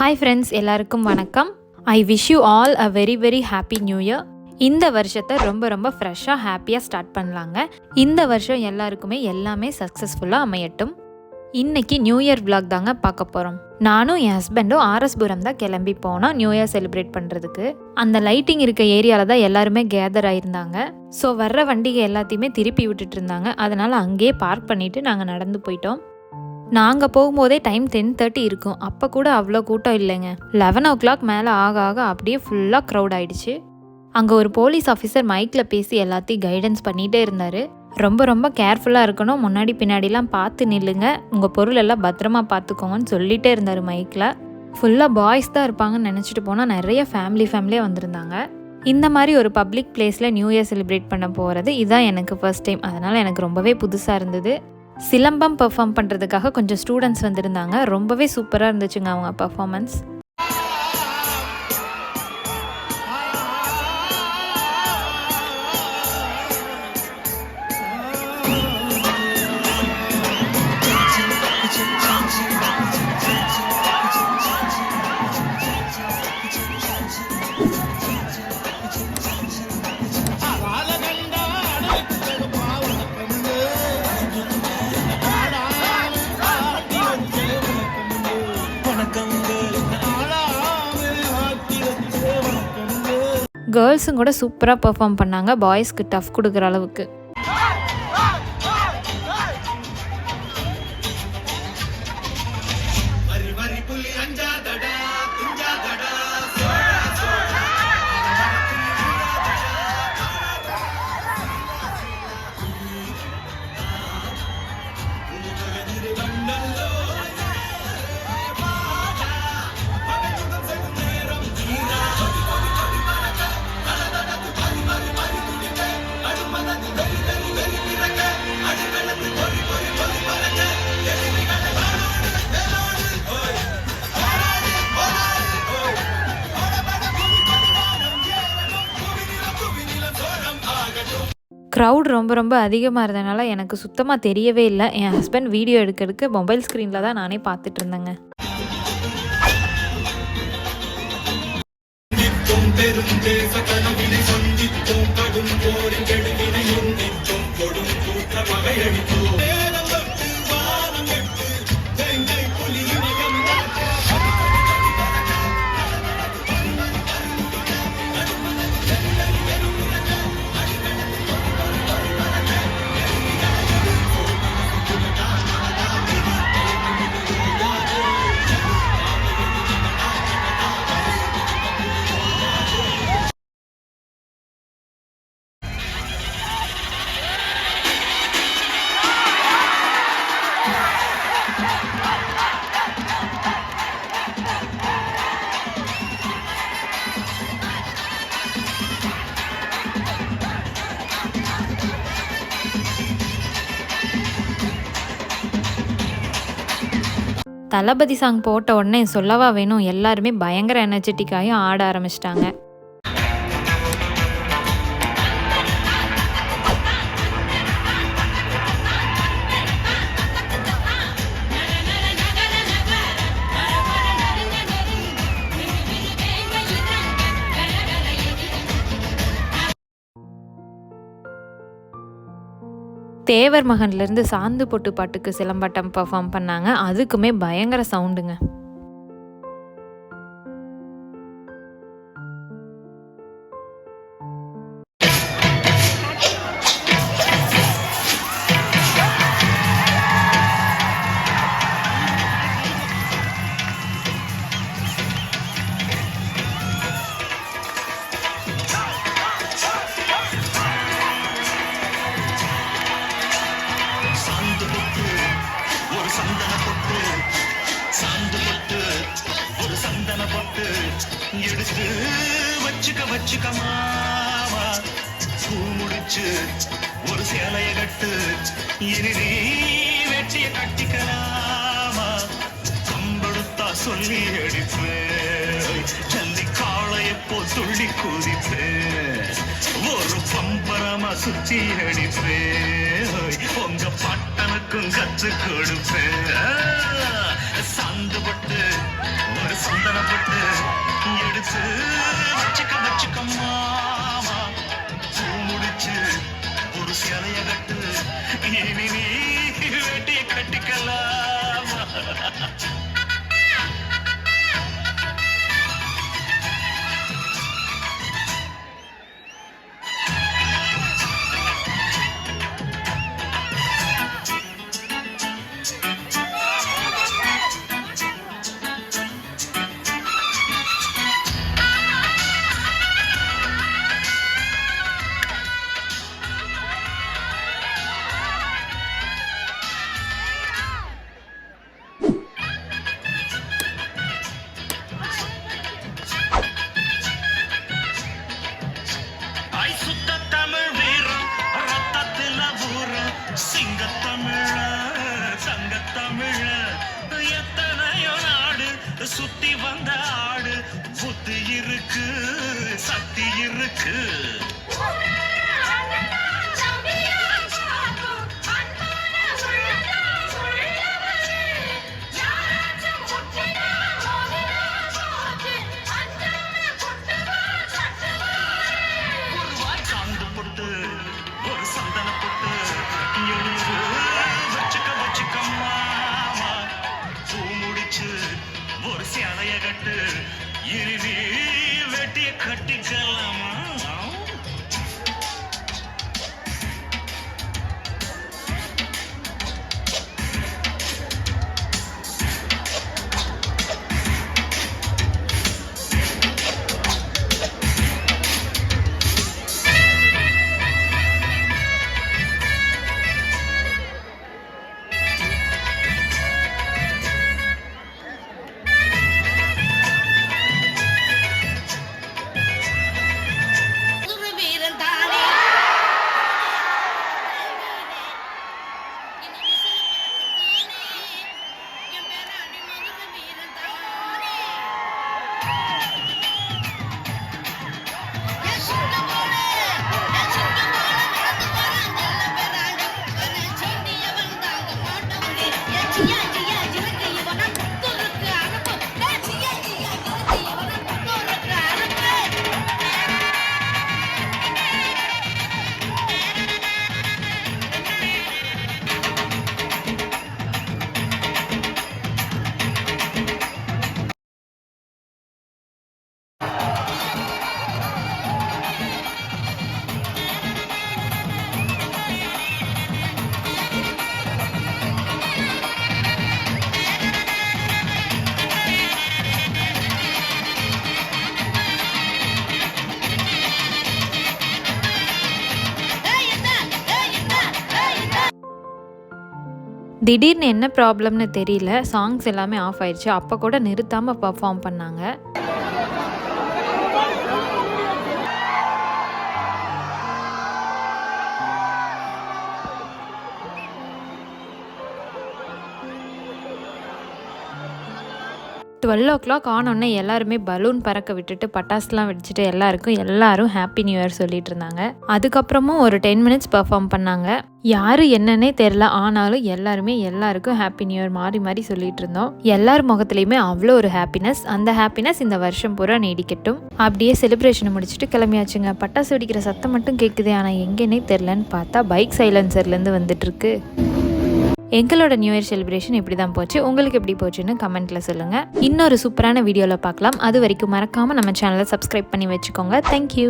Hi friends, எல்லாருக்கும் வணக்கம். I wish you all a very very happy new year. இந்த வருஷத்தை ரொம்ப ஃப்ரெஷ்ஷாக ஹாப்பியாக ஸ்டார்ட் பண்ணலாங்க. இந்த வருஷம் எல்லாருக்குமே எல்லாமே சக்ஸஸ்ஃபுல்லாக அமையட்டும். இன்றைக்கி நியூ இயர் விளாக் தாங்க பார்க்க போகிறோம். நானும் என் ஹஸ்பண்டும் ஆர்எஸ்புரம் தான் கிளம்பி போனோம் நியூ இயர் செலிப்ரேட் பண்ணுறதுக்கு. அந்த லைட்டிங் இருக்க ஏரியாவில் தான் எல்லாருமே கேதர் ஆகியிருந்தாங்க. ஸோ வர்ற வண்டிகை எல்லாத்தையுமே திருப்பி விட்டுட்டு இருந்தாங்க. அதனால் அங்கேயே பார்க் பண்ணிவிட்டு நாங்கள் நடந்து போயிட்டோம். நாங்கள் போகும்போதே டைம் 10:30 இருக்கும். அப்போ கூட அவ்வளோ கூட்டம் இல்லைங்க. 11 o'clock மேலே ஆக அப்படியே ஃபுல்லாக க்ரௌட் ஆகிடுச்சு. அங்கே ஒரு போலீஸ் ஆஃபீஸர் மைக்கில் பேசி எல்லாத்தையும் கைடன்ஸ் பண்ணிகிட்டே இருந்தார். ரொம்ப கேர்ஃபுல்லாக இருக்கணும், முன்னாடி பின்னாடிலாம் பார்த்து நில்லுங்க, உங்கள் பொருள் எல்லாம் பத்திரமா பார்த்துக்கோங்கன்னு சொல்லிகிட்டே இருந்தார் மைக்கில். ஃபுல்லாக பாய்ஸ் தான் இருப்பாங்கன்னு நினச்சிட்டு போனால் நிறைய ஃபேமிலியாக வந்திருந்தாங்க. இந்த மாதிரி ஒரு பப்ளிக் பிளேஸில் நியூ இயர் செலிப்ரேட் பண்ண போகிறது இதுதான் எனக்கு ஃபர்ஸ்ட் டைம். அதனால் எனக்கு ரொம்பவே புதுசாக இருந்தது. சிலம்பம் பெர்ஃபார்ம் பண்ணுறதுக்காக கொஞ்சம் ஸ்டூடெண்ட்ஸ் வந்திருந்தாங்க. ரொம்பவே சூப்பராக இருந்துச்சுங்க அவங்க பர்ஃபார்மன்ஸ். கேர்ள்ஸும் கூட சூப்பராக பெர்ஃபார்ம் பண்ணாங்க, பாய்ஸ்க்கு டஃப் கொடுக்குற அளவுக்கு. க்ரௌட் ரொம்ப அதிகமாக இருந்தனால எனக்கு சுத்தமாக தெரியவே இல்லை. என் ஹஸ்பண்ட் வீடியோ எடுக்கிறதுக்கு மொபைல் ஸ்க்ரீனில் தான் நானே பார்த்துட்டு இருந்தேங்க. தளபதி சாங் போட்ட உடனே சொல்லவா வேணும், எல்லாருமே பயங்கர எனர்ஜெட்டிக்காயும் ஆட ஆரம்பிச்சிட்டாங்க. தேவர் மகன்லேருந்து சாந்து பொட்டு பாட்டுக்கு சிலம்பாட்டம் பர்ஃபார்ம் பண்ணாங்க. அதுக்குமே பயங்கர சவுண்டுங்க. எடுத்து வச்சுக்க மாமா, பூ முடிச்சு ஒரு சேலைய கட்டு, இனி நீ வெட்டிய கட்டிக்கலாமா, கம்பெடுத்தா சொல்லி அடிப்பேன், ஜல்லி காளைய போல் துள்ளி குதிப்பேன், ஒரு பம்பரமா சுத்தி அடிப்பேன், உங்க பட்டனுக்கும் கத்து கொடுப்பேன், சாந்து பட்டு ஒரு சந்தனப்பட்டு எடுத்து வச்சுக்க மாமா பூ முடிச்சு ஒரு சிலைய கட்டு இனி நீ வேட்டிய கட்டிக்கலாமா சிங்கத்தமிழ சங்கத்தமிழ எத்தனையோ நாடு சுத்தி வந்த ஆடு புத்தி இருக்கு சக்தி இருக்கு ஒரு சந்தன பொட்டு எழுது வச்சுக்க மாமா பூ முடிச்சு ஒரு சேலைய கட்டு இறுதி வெட்டிய கட்டிக்கலாமா திடீர்னு என்ன ப்ராப்ளம்னு தெரியல, சாங்ஸ் எல்லாமே ஆஃப் ஆயிடுச்சு. அப்போ கூட நிறுத்தாமல் பர்ஃபார்ம் பண்ணாங்க. $12 ஆனோடனே எல்லாருமே பலூன் பறக்க விட்டுட்டு பட்டாசுலாம் வெடிச்சிட்டு எல்லாரும் ஹாப்பி நியூ இயர் சொல்லிட்டு இருந்தாங்க. அதுக்கப்புறமும் ஒரு 10 மினிட்ஸ் பர்ஃபார்ம் பண்ணாங்க. யாரு என்னன்னே தெரியல, ஆனாலும் எல்லாருக்கும் ஹாப்பி நியூ இயர் மாறி மாறி சொல்லிட்டு இருந்தோம். எல்லார் முகத்துலையுமே அவ்வளோ ஒரு ஹாப்பினஸ். அந்த ஹாப்பினஸ் இந்த வருஷம் பூரா நீடிக்கட்டும். அப்படியே செலிப்ரேஷனை முடிச்சுட்டு கிளம்பியாச்சுங்க. பட்டாசு வெடிக்கிற சத்தம் மட்டும் கேட்குது, ஆனால் எங்கன்னே தெரிலன்னு பார்த்தா பைக் சைலன்சர்லேருந்து வந்துட்டு இருக்கு. எங்களோட நியூ இயர் செலிப்ரேஷன் இப்படி தான் போச்சு. உங்களுக்கு எப்படி போச்சுன்னு கமெண்ட்டில் சொல்லுங்கள். இன்னொரு சூப்பரான வீடியோவில் பார்க்கலாம். அது வரைக்கும் மறக்காமல் நம்ம சேனலை சப்ஸ்கிரைப் பண்ணி வச்சுக்கோங்க. தேங்க்யூ.